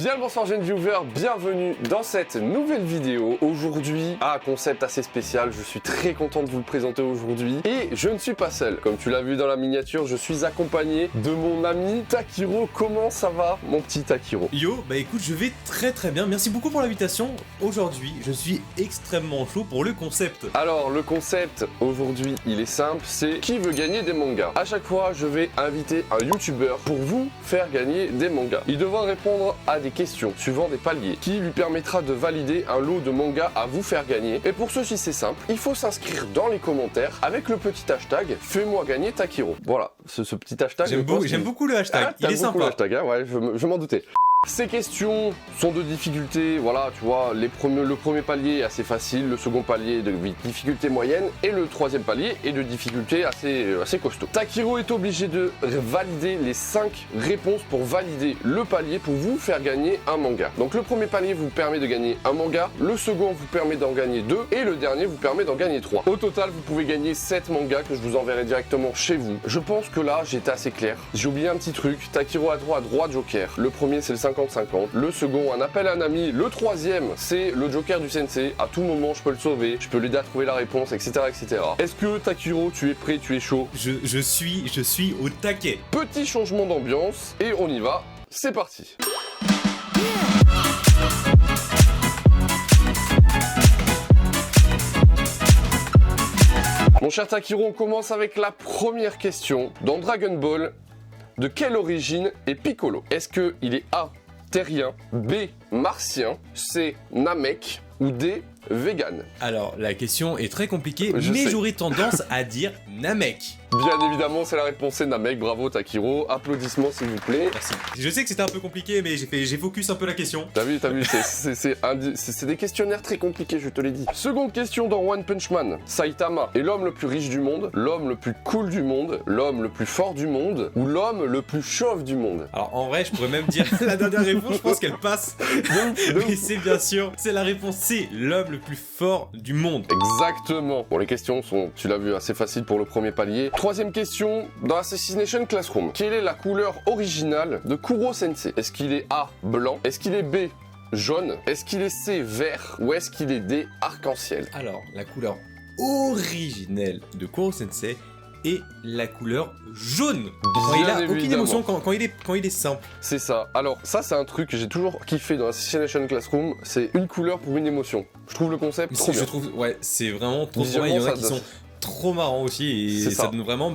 Bien le bonsoir jeunes viewers, bienvenue dans cette nouvelle vidéo. Aujourd'hui, un concept assez spécial, je suis très content de vous le présenter aujourd'hui. Et je ne suis pas seul, comme tu l'as vu dans la miniature, je suis accompagné de mon ami Takiro. Comment ça va mon petit Takiro? Yo, bah écoute, je vais très bien, merci beaucoup pour l'invitation. Aujourd'hui, je suis extrêmement chaud pour le concept. Alors le concept aujourd'hui, il est simple, c'est qui veut gagner des mangas. À chaque fois, je vais inviter un youtubeur pour vous faire gagner des mangas. Il devra répondre à des questions suivant des paliers qui lui permettra de valider un lot de mangas à vous faire gagner. Et pour ceci, c'est simple, il faut s'inscrire dans les commentaires avec le petit hashtag fais-moi gagner Takiro. Voilà, ce petit hashtag. J'aime beaucoup le hashtag, il est sympa. Le hashtag, hein, ouais, je m'en doutais. Ces questions sont de difficulté, voilà, tu vois, le premier palier est assez facile, le second palier est de difficulté moyenne et le troisième palier est de difficulté assez costaud. Takiro est obligé de valider les 5 réponses pour valider le palier pour vous faire gagner un manga. Donc le premier palier vous permet de gagner un manga, le second vous permet d'en gagner 2 et le dernier vous permet d'en gagner 3. Au total, vous pouvez gagner 7 mangas que je vous enverrai directement chez vous. Je pense que là, j'étais assez clair. J'ai oublié un petit truc, Takiro a droit à droit joker. Le premier, c'est le 50-50. Le second, un appel à un ami. Le troisième, c'est le joker du sensei. À tout moment, je peux le sauver, je peux l'aider à trouver la réponse, etc. etc. Est-ce que Takiro, tu es prêt, tu es chaud? Je suis au taquet. Petit changement d'ambiance et on y va. C'est parti. Mon cher Takiro, on commence avec la première question. Dans Dragon Ball, de quelle origine est Piccolo? Est-ce qu'il est A, terrien, B, martien, C, Namek ou D, vegan? Alors, la question est très compliquée, Je mais sais. j'aurais tendance à dire Namek. Bien évidemment, c'est la réponse, c'est Namek. Bravo Takiro. Applaudissements s'il vous plaît. Merci. Je sais que c'était un peu compliqué, mais j'ai focus un peu la question. T'as vu, c'est des questionnaires très compliqués, je te l'ai dit. Seconde question dans One Punch Man. Saitama est l'homme le plus riche du monde, l'homme le plus cool du monde, l'homme le plus fort du monde ou l'homme le plus chauve du monde? Alors, en vrai, je pourrais même dire la dernière réponse, je pense qu'elle passe. Mais c'est bien sûr, c'est la réponse C, l'homme le plus fort du monde. Exactement. Bon, les questions sont, tu l'as vu, assez faciles pour le premier palier. Troisième question, dans Assassination Classroom, quelle est la couleur originale de Kuro Sensei? Est-ce qu'il est A, blanc? Est-ce qu'il est B, jaune? Est-ce qu'il est C, vert? Ou est-ce qu'il est D, arc-en-ciel? Alors, la couleur originelle de Kuro Sensei est la couleur jaune. Quand il a aucune évidemment. émotion, quand il est simple. C'est ça. Alors, ça, c'est un truc que j'ai toujours kiffé dans Assassination Classroom, c'est une couleur pour une émotion. Je trouve le concept trop Je bien. trouve, ouais, c'est vraiment trop Visuellement, bien. Il y en a ça qui donne- sont trop marrants aussi C'est et ça. ça donne vraiment,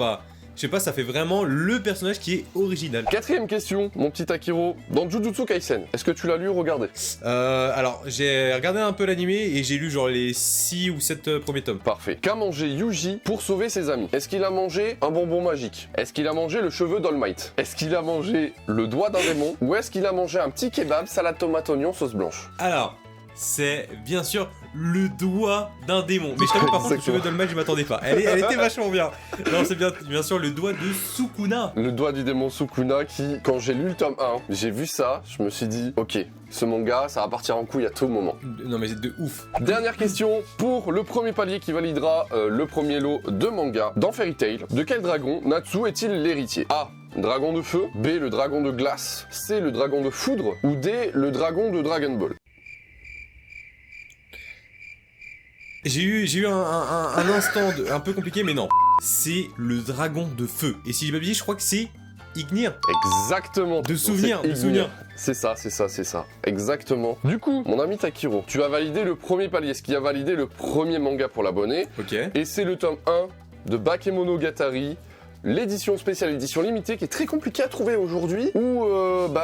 je sais pas, ça fait vraiment le personnage qui est original. Quatrième question, mon petit Akiro. Dans Jujutsu Kaisen, est-ce que tu l'as lu ou regardé? Alors, j'ai regardé un peu l'animé et j'ai lu genre les 6 ou 7 premiers tomes. Parfait. Qu'a mangé Yuji pour sauver ses amis? Est-ce qu'il a mangé un bonbon magique? Est-ce qu'il a mangé le cheveu d'All Might? Est-ce qu'il a mangé le doigt d'un démon? Ou est-ce qu'il a mangé un petit kebab, salade tomate oignon, sauce blanche? Alors, c'est bien sûr le doigt d'un démon. Mais je t'avoue, par contre, le cheveu d'Olmai, je m'attendais pas. Elle était vachement bien. Non, c'est bien sûr le doigt de Sukuna. Le doigt du démon Sukuna qui, quand j'ai lu le tome 1, j'ai vu ça, je me suis dit, ok, ce manga, ça va partir en couille à tout moment. Non, mais c'est de ouf. Dernière question pour le premier palier qui validera le premier lot de manga. Dans Fairy Tail, de quel dragon Natsu est-il l'héritier? A, dragon de feu, B, le dragon de glace, C, le dragon de foudre ou D, le dragon de Dragon Ball? J'ai eu un instant un peu compliqué, mais non. C'est le dragon de feu. Et si j'ai pas oublié, je crois que c'est Ignir. Exactement. De souvenir, C'est de souvenir. C'est ça. Exactement. Du coup, mon ami Takiro, tu as validé le premier palier, ce qui a validé le premier manga pour l'abonné. Ok. Et c'est le tome 1 de Bakemonogatari, l'édition spéciale, édition limitée, qui est très compliquée à trouver aujourd'hui, où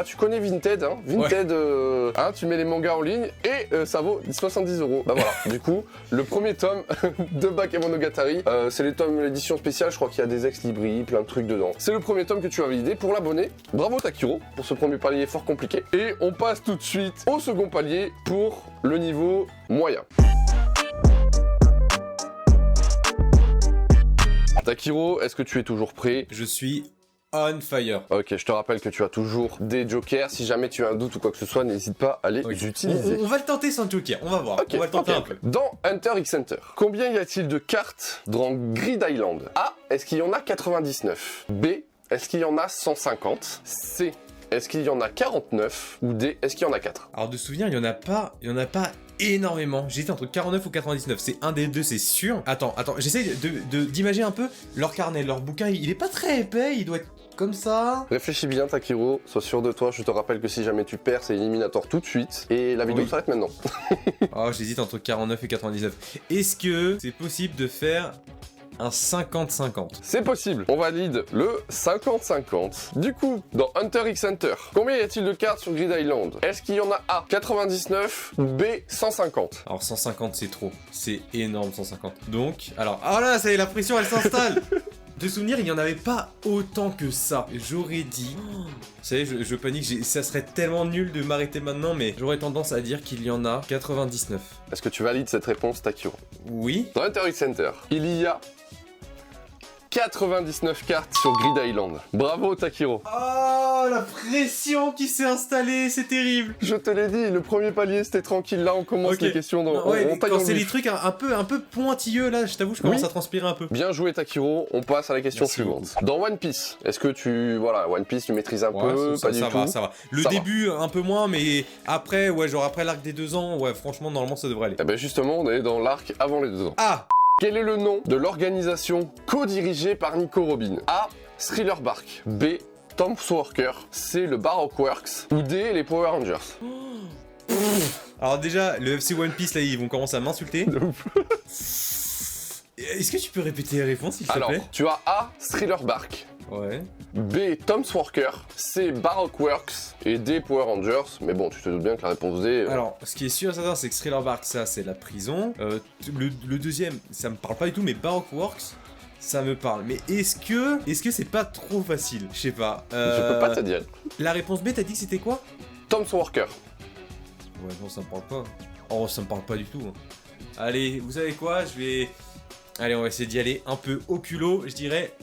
tu connais Vinted, hein. Vinted, ouais. Tu mets les mangas en ligne et ça vaut 70 €. Bah voilà, du coup, le premier tome de Bakemonogatari, c'est l'édition spéciale, je crois qu'il y a des ex-libris, plein de trucs dedans. C'est le premier tome que tu as validé pour l'abonné. Bravo Takiro, pour ce premier palier fort compliqué. Et on passe tout de suite au second palier pour le niveau moyen. Takiro, est-ce que tu es toujours prêt? Je suis on fire. Ok, je te rappelle que tu as toujours des jokers. Si jamais tu as un doute ou quoi que ce soit, n'hésite pas à les utiliser. On va le tenter sans joker, on va voir. On va le tenter un peu. Dans Hunter x Hunter, combien y a-t-il de cartes dans Grid Island? A, est-ce qu'il y en a 99? B, est-ce qu'il y en a 150? C, est-ce qu'il y en a 49 ou D, est-ce qu'il y en a 4? Alors de souvenir, il y en a pas énormément. J'étais entre 49 ou 99, c'est un des deux, c'est sûr. Attends, j'essaie d'imaginer un peu leur carnet, leur bouquin, il est pas très épais, il doit être comme ça. Réfléchis bien Takiro, sois sûr de toi, je te rappelle que si jamais tu perds, c'est éliminatoire tout de suite. Et la vidéo s'arrête maintenant. Oh, j'hésite entre 49 et 99. Est-ce que c'est possible de faire un 50-50? C'est possible, on valide le 50-50. Du coup, dans Hunter x Hunter, combien y a-t-il de cartes sur Grid Island? Est-ce qu'il y en a A, 99 ou B, 150? Alors 150 c'est trop, c'est énorme 150. Donc, alors, oh là, ça y est, la pression elle s'installe. De souvenir, il n'y en avait pas autant que ça. J'aurais dit... Vous savez, je panique, ça serait tellement nul de m'arrêter maintenant, mais j'aurais tendance à dire qu'il y en a 99. Est-ce que tu valides cette réponse, Takiro? Oui. Dans Hunter x Hunter, il y a 99 cartes sur Grid Island. Bravo, Takiro. Oh, la pression qui s'est installée, c'est terrible. Je te l'ai dit, le premier palier, c'était tranquille. Là, on commence les questions dans... Ouais, quand c'est les trucs un peu pointilleux, là, je t'avoue, je commence à transpirer un peu. Bien joué, Takiro. On passe à la question suivante. Dans One Piece, est-ce que tu... Voilà, One Piece, tu maîtrises un peu, pas du tout? Ça va. Le début, un peu moins, mais après, ouais, genre après l'arc des 2 ans, ouais, franchement, normalement, ça devrait aller. Eh ben justement, on est dans l'arc avant les 2 ans. Ah! Quel est le nom de l'organisation co-dirigée par Nico Robin? A. Thriller Bark. B. Tomsworker. C. Le Baroque Works. Ou D. Les Power Rangers. Alors déjà, le FC One Piece, là, ils vont commencer à m'insulter. Est-ce que tu peux répéter les réponses, s'il te plaît? Alors, tu as A. Thriller Bark. Ouais. B. Tomsworker. C. Baroque Works. Et D. Power Rangers. Mais bon, tu te doutes bien que la réponse D... Alors, ce qui est sûr et certain, c'est que Thriller Bark, ça, c'est la prison. Le deuxième, ça me parle pas du tout, mais Baroque Works, ça me parle. Mais est-ce que c'est pas trop facile? Je sais pas. Je peux pas te dire. La réponse B, t'as dit que c'était quoi? Tomsworker. Ouais, non, ça me parle pas. Oh, ça me parle pas du tout. Hein. Allez, vous savez quoi? Allez, on va essayer d'y aller un peu au culot. Je dirais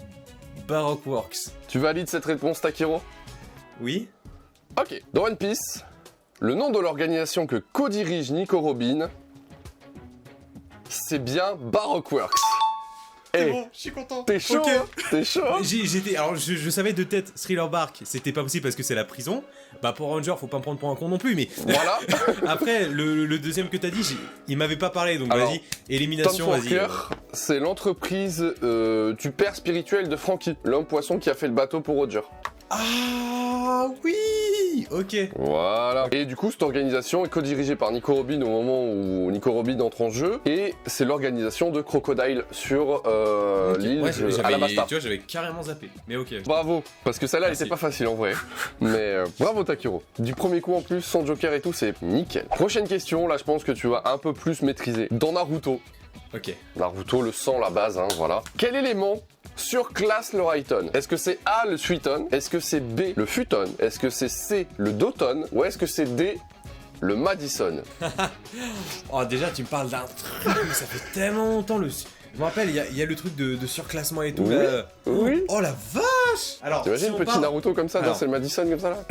Baroque Works. Tu valides cette réponse, Takiro? Oui. Ok. Dans One Piece, le nom de l'organisation que co-dirige Nico Robin, c'est bien Baroque Works. C'est bon, je suis content. T'es chaud, okay. T'es chaud. Alors, je savais de tête, Thriller Bark, c'était pas possible parce que c'est la prison. Bah, pour Ranger, faut pas me prendre pour un con non plus, mais... Voilà. Après, le deuxième que t'as dit, il m'avait pas parlé, donc vas-y, élimination, vas-y. Tomsworker, c'est l'entreprise du père spirituel de Frankie, l'homme poisson qui a fait le bateau pour Roger. Ah oui, ok. Voilà. Et du coup, cette organisation est co-dirigée par Nico Robin au moment où Nico Robin entre en jeu. Et c'est l'organisation de Crocodile sur l'île Alabasta. Tu vois, j'avais carrément zappé. Mais ok. Bravo, parce que celle-là, elle était pas facile en vrai. Mais bravo Takiro. Du premier coup en plus, sans joker et tout, c'est nickel. Prochaine question, là je pense que tu vas un peu plus maîtriser. Dans Naruto. Ok. Naruto, le sang, la base, hein, voilà. Quel élément surclasse le Raiton? Est-ce que c'est A, le Suiton? Est-ce que c'est B, le Futon? Est-ce que c'est C, le Doton? Ou est-ce que c'est D, le Madison? Oh, déjà, tu me parles d'un truc, mais ça fait tellement longtemps. Je me rappelle, il y a le truc de surclassement et tout. Oui. Là. Oui. Oh la vache! Alors, t'imagines petit Naruto comme ça, c'est le Madison comme ça là?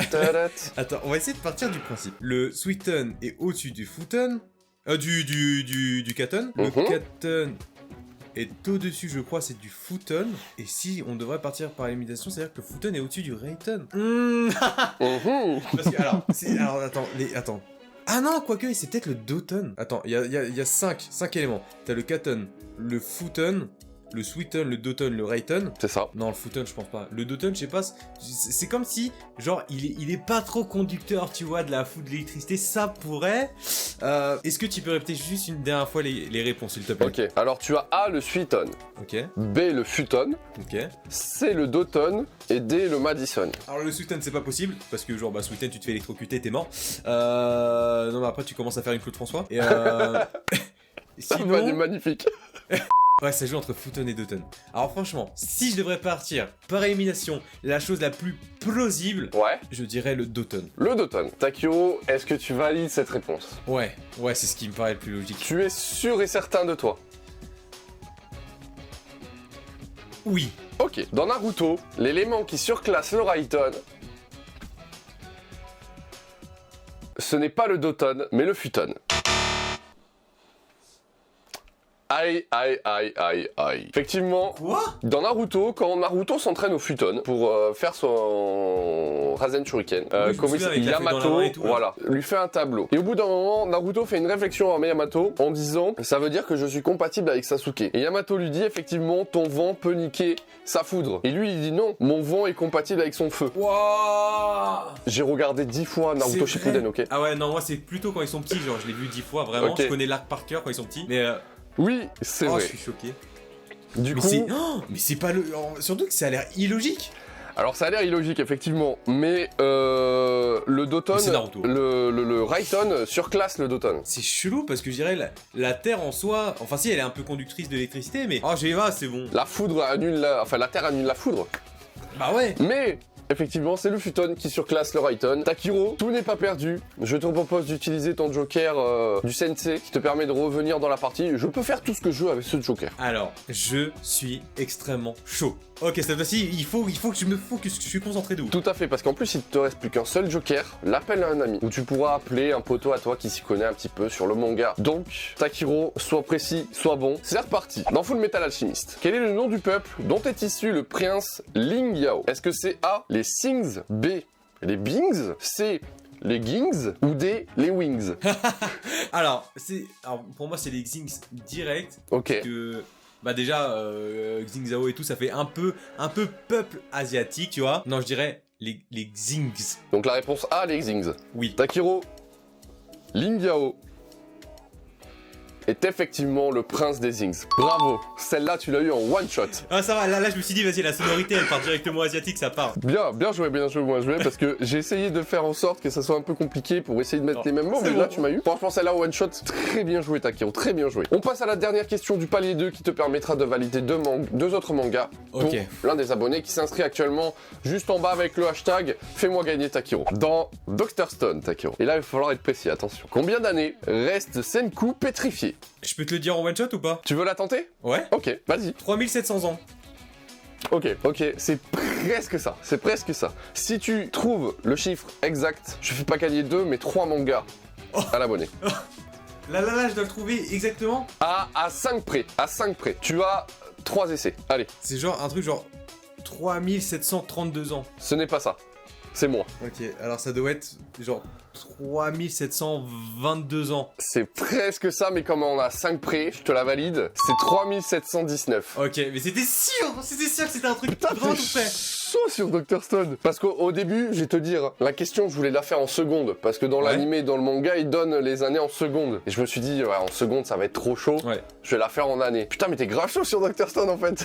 Attends, on va essayer de partir du principe. Le Suiton est au-dessus du Futon. Du Katon. Le Katon est au-dessus, je crois, c'est du Futon. Et si on devrait partir par élimination, c'est-à-dire que le Futon est au-dessus du Raiton. Parce que, alors, attends. Ah non, quoique, c'est peut-être le Doton. Attends, il y a 5 éléments. T'as le Katon, le Futon, le Suiton, le Doton, le Raiton. C'est ça. Non, le Futon, je pense pas. Le Doton, je sais pas. C'est comme si, genre, il est pas trop conducteur, tu vois, de la foudre de l'électricité. Ça pourrait. Est-ce que tu peux répéter juste une dernière fois les réponses, s'il te plaît? Ok. Alors, tu as A, le Suiton. Ok. B, le Futon. Ok. C, le Doton. Et D, le Madison. Alors, le Suiton, c'est pas possible. Parce que, genre, Suiton, tu te fais électrocuter, t'es mort. Non, mais après, tu commences à faire une Claude François. Et Sinon... Ça va, magnifique. Ouais, ça joue entre Futon et Doton. Alors franchement, si je devrais partir par élimination, la chose la plus plausible, je dirais le Doton. Le Doton. Takiro, est-ce que tu valides cette réponse? Ouais, c'est ce qui me paraît le plus logique. Tu es sûr et certain de toi? Oui. Ok. Dans Naruto, l'élément qui surclasse le Raiton, ce n'est pas le Doton, mais le Futon. Aïe, aïe, aïe, aïe, aïe. Effectivement, Quoi? dans Naruto, quand Naruto s'entraîne au futon pour faire son Rasen Shuriken, Oui, je me comme souviens avec la feuille dans la Yamato, main et tout, là. voilà, lui fait un tableau. Et au bout d'un moment, Naruto fait une réflexion à Yamato en disant « Ça veut dire que je suis compatible avec Sasuke ». Et Yamato lui dit effectivement « Ton vent peut niquer sa foudre ». Et lui, il dit « Non, mon vent est compatible avec son feu ». Wouah. J'ai regardé 10 fois Naruto C'est Shippuden, vrai. ok? Ah ouais, non, moi c'est plutôt quand ils sont petits, genre je l'ai vu 10 fois, vraiment. Ok. Je connais l'arc par cœur quand ils sont petits, mais Oui, c'est oh, vrai. je suis choqué. Du Mais coup, c'est mais c'est pas le. Surtout que ça a l'air illogique. alors ça a l'air illogique effectivement, mais le Doton, Mais c'est Naruto. le Raiton surclasse le Doton. C'est chelou parce que je dirais la Terre en soi, enfin si elle est un peu conductrice d'électricité, mais oh Géva c'est bon. La foudre annule la Terre annule la foudre. Bah ouais. Mais effectivement, c'est le Futon qui surclasse le Raiton. Takiro, tout n'est pas perdu. Je te propose d'utiliser ton Joker du Sensei qui te permet de revenir dans la partie. Je peux faire tout ce que je veux avec ce Joker. Alors, je suis extrêmement chaud. Ok, cette fois-ci, il faut que je me focus, je suis concentré de ouf. Tout à fait, parce qu'en plus, il te reste plus qu'un seul Joker, l'appel à un ami, où tu pourras appeler un poteau à toi qui s'y connaît un petit peu sur le manga. Donc, Takiro, sois précis, sois bon. C'est reparti. Dans Full Metal Alchemist, quel est le nom du peuple dont est issu le prince Ling Yao? Est-ce que c'est A, les Sings, B, les Bings, C, les Gings ou D, les Wings? Alors, pour moi, c'est les Xings direct. Ok. Que bah déjà Xingzhao et tout, ça fait un peu peuple asiatique, tu vois. Non, je dirais les Xings. Donc la réponse A, les Xings. Oui. Takiro, Ling Yao est effectivement le prince des Zings. Bravo, celle-là tu l'as eu en one shot. Ah ça va, là je me suis dit vas-y la sonorité elle part directement asiatique, ça part. Bien joué, bien joué, parce que j'ai essayé de faire en sorte que ça soit un peu compliqué pour essayer de mettre Non, les mêmes mots, c'est mais là bon. tu m'as eu. Franchement celle-là en one shot, très bien joué Takiro, très bien joué. On passe à la dernière question du palier 2 qui te permettra de valider deux autres mangas pour Ok. l'un des abonnés qui s'inscrit actuellement juste en bas avec le hashtag Fais-moi gagner Takiro. Dans Dr Stone Takiro. Et là il va falloir être précis, attention. Combien d'années reste Senku pétrifié? Je peux te le dire en one shot ou pas? Tu veux la tenter? Ouais. Ok, vas-y. 3700 ans. Ok, c'est presque ça. Si tu trouves le chiffre exact, je fais pas gagner 2, mais 3 mangas à l'abonné. Là, je dois le trouver exactement. À 5 près, Tu as 3 essais. Allez, C'est genre un truc genre 3732 ans. ce n'est pas ça. C'est moi. Ok, alors ça doit être genre 3722 ans. C'est presque ça, mais comme on a 5 près, je te la valide. C'est 3719. Ok, mais c'était sûr que c'était un truc Putain, vraiment t'es tout près. chaud sur Dr Stone. Parce qu'au début, je vais te dire, la question, je voulais la faire en secondes. Parce que dans Ouais. l'animé et dans le manga, ils donnent les années en secondes. Et je me suis dit, ouais, en secondes, ça va être trop chaud. Ouais. Je vais la faire en années. Putain, mais t'es grave chaud sur Dr Stone en fait.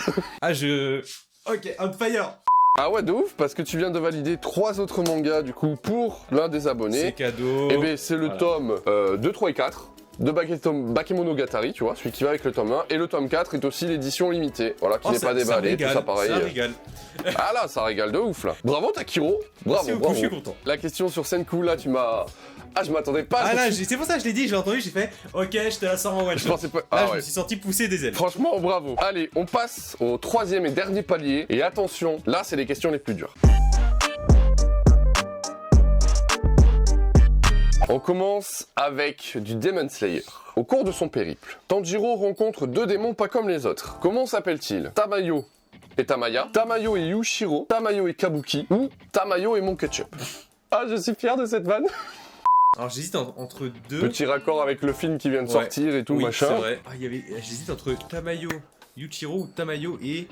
Ok, on fire. Ah ouais, de ouf, parce que tu viens de valider 3 autres mangas du coup pour l'un des C'est abonnés. cadeau. Et bien, c'est le Voilà. tome 2, 3 et 4 de Bakemonogatari, tu vois, celui qui va avec le tome 1. Et le tome 4 est aussi l'édition limitée, voilà, qui Oh, n'est pas déballée, tout ça pareil. Ça régale. Ah là, ça régale de ouf là. Bravo Takiro, Merci bravo, beaucoup, je suis bravo. content. La question sur Senku, là, tu m'as... Ah, je m'attendais pas à Ah ce là, que tu- c'est pour ça que je l'ai dit, je l'ai entendu, j'ai fait ok, je te la sors en one Je shot. pensais pas... Là, Ah je ouais. me suis senti pousser des ailes. Franchement, bravo. Allez, on passe au 3e et dernier palier. Et attention, là, c'est les questions les plus dures. On commence avec du Demon Slayer. Au cours de son périple, Tanjiro rencontre 2 démons pas comme les autres. Comment s'appellent-ils? Tamayo et Tamaya, Tamayo et Yushiro, Tamayo et Kabuki, ou Tamayo et mon ketchup. Ah, je suis fier de cette vanne. Alors j'hésite entre deux. Petit raccord avec le film qui vient de Ouais. sortir et tout, Oui, machin. c'est vrai. Ah, j'hésite entre Tamayo, Yuichiro ou Tamayo et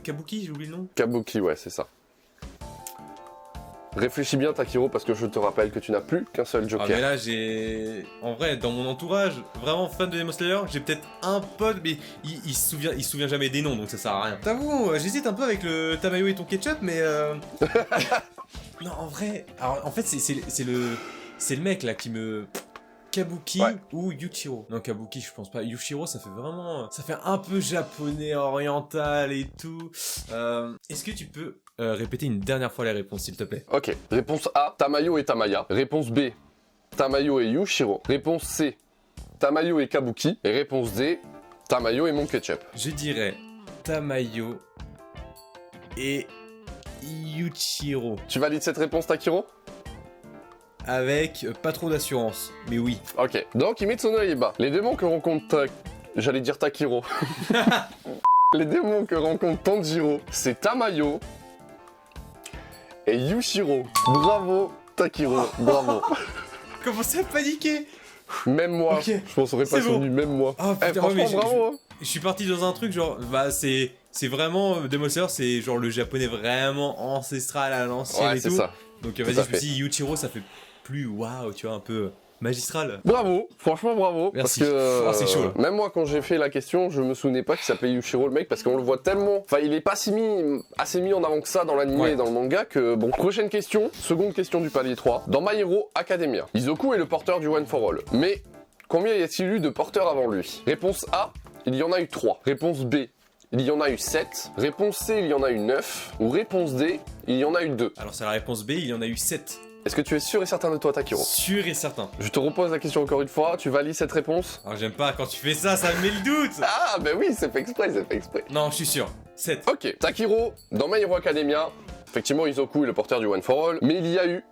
Kabuki, j'ai oublié le nom. Kabuki, ouais, c'est ça. Réfléchis bien, Takiro, parce que je te rappelle que tu n'as plus qu'un seul Ah Joker. mais là j'ai... En vrai, dans mon entourage, vraiment fan de Demon Slayer, j'ai peut-être un pote, mais il se souvient jamais des noms, donc ça sert à rien. T'avoue, j'hésite un peu avec le Tamayo et ton ketchup, mais non, en vrai... Alors, en fait, c'est le mec, là, qui me... Kabuki Ouais. ou Yuichiro. Non, Kabuki, je pense pas. Yuichiro, ça fait vraiment... Ça fait un peu japonais, oriental et tout. Est-ce que tu peux répéter une dernière fois les réponses, s'il te plaît? Ok, réponse A, Tamayo et Tamaya. Réponse B, Tamayo et Yushiro. Réponse C, Tamayo et Kabuki. Et réponse D, Tamayo et mon ketchup. Je dirais Tamayo et Yuichiro. Tu valides cette réponse, Takiro? Avec pas trop d'assurance, mais oui. Ok, dans Kimetsu no Yaiba, les démons que rencontre J'allais dire Takiro. Les démons que rencontre Tanjiro, c'est Tamayo et Yushiro. Bravo, Takiro, bravo. Comment ça paniquer? Même moi, Ok. je m'en serais pas C'est bon. souvenu, même moi. Oh, putain, Franchement, mais bravo. Hein. je suis parti dans un truc genre, bah c'est vraiment, Demon Slayer, c'est genre le japonais vraiment ancestral à l'ancienne Ouais, et c'est tout. ça. Donc Tout vas-y, à je me fait. suis dit Yuichiro, ça fait plus waouh, tu vois, un peu magistral. Bravo, franchement bravo. Merci. Parce que Oh, c'est chaud, là. même moi quand j'ai fait la question, je me souvenais pas qu'il s'appelait Yushiro le mec parce qu'on le voit tellement. Enfin, il est pas assez mis en avant que ça dans l'anime Ouais. et dans le manga que bon. Prochaine question, seconde question du palier 3. Dans My Hero Academia, Izoku est le porteur du One for All. Mais combien y a-t-il eu de porteurs avant lui? Réponse A, il y en a eu 3. Réponse B, il y en a eu 7. Réponse C, il y en a eu 9. Ou réponse D, il y en a eu 2. Alors c'est la réponse B, il y en a eu 7. Est-ce que tu es sûr et certain de toi, Takiro? Sûr et certain. Je te repose la question encore une fois, tu valides cette réponse? Alors j'aime pas quand tu fais ça, ça me met le doute. Ah, bah oui, c'est fait exprès, c'est fait exprès. Non, je suis sûr. 7. Ok, Takiro, dans My Hero Academia, effectivement, Izoku est le porteur du One for All, mais il y a eu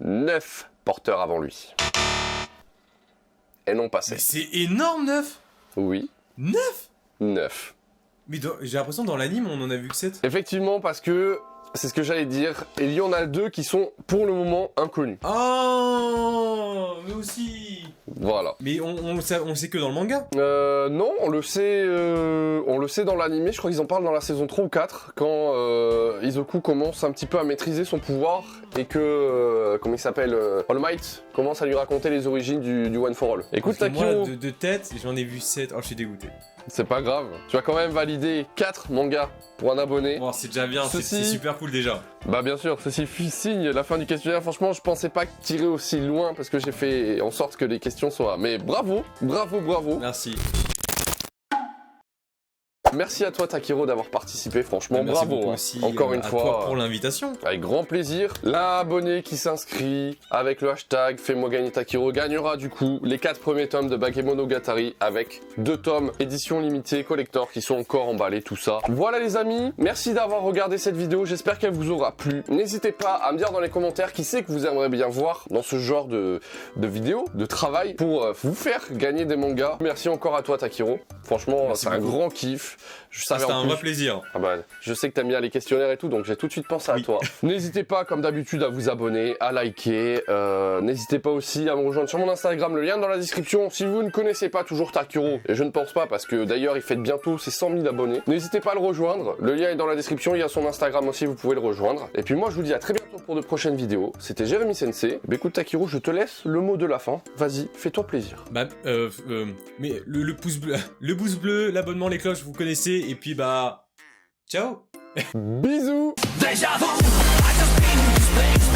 9 porteurs avant lui. Et non pas Mais 7. c'est énorme, 9. Oui, 9. 9. Mais j'ai l'impression dans l'anime, on en a vu que 7. Effectivement, parce que, c'est ce que j'allais dire, il y en a 2 qui sont pour le moment inconnus. Oh, mais aussi. Voilà. Mais on le sait que dans le manga. Non, on le sait dans l'animé, je crois qu'ils en parlent dans la saison 3 ou 4, quand Izoku commence un petit peu à maîtriser son pouvoir et que, comment il s'appelle, All Might commence à lui raconter les origines du One for All. Écoute Parce que Takiro, moi, de tête, j'en ai vu 7. Oh, je suis dégoûté. c'est pas grave, tu vas quand même valider 4 mangas pour un abonné. Bon, c'est déjà bien, Ceci- c'est super cool déjà. Bah bien sûr, ceci signe la fin du questionnaire. Franchement, je pensais pas tirer aussi loin parce que j'ai fait en sorte que les questions soient... Mais bravo, bravo, bravo. Merci. Merci à toi Takiro d'avoir participé, franchement Merci bravo. beaucoup Hein. aussi, Encore une à fois. toi pour l'invitation. Avec grand plaisir. L'abonné qui s'inscrit avec le hashtag Fais-moi gagner Takiro gagnera du coup les 4 premiers tomes de Bakemonogatari avec 2 tomes édition limitée collector qui sont encore emballés, tout ça. Voilà les amis, merci d'avoir regardé cette vidéo, j'espère qu'elle vous aura plu. N'hésitez pas à me dire dans les commentaires qui c'est que vous aimeriez bien voir dans ce genre de vidéo, de travail pour vous faire gagner des mangas. Merci encore à toi Takiro, franchement Merci c'est un beaucoup. grand kiff. Je savais C'était en un plus- vrai plaisir. Ah bah, je sais que t'aimes bien les questionnaires et tout, donc j'ai tout de suite pensé à Oui. toi. N'hésitez pas, comme d'habitude, à vous abonner, à liker. N'hésitez pas aussi à me rejoindre sur mon Instagram, le lien dans la description. Si vous ne connaissez pas toujours Takiro, et je ne pense pas parce que d'ailleurs il fête bientôt ses 100 000 abonnés, n'hésitez pas à le rejoindre. Le lien est dans la description, il y a son Instagram aussi, vous pouvez le rejoindre. Et puis moi, je vous dis à très bientôt pour de prochaines vidéos. C'était Jérémy Sensei. Bah écoute Takiro, je te laisse le mot de la fin. Vas-y, fais-toi plaisir. Bah, mais le pouce bleu, le pouce bleu, l'abonnement, les cloches, vous connaissez. Et puis bah, ciao. Bisous. Deja vu, I just been in this place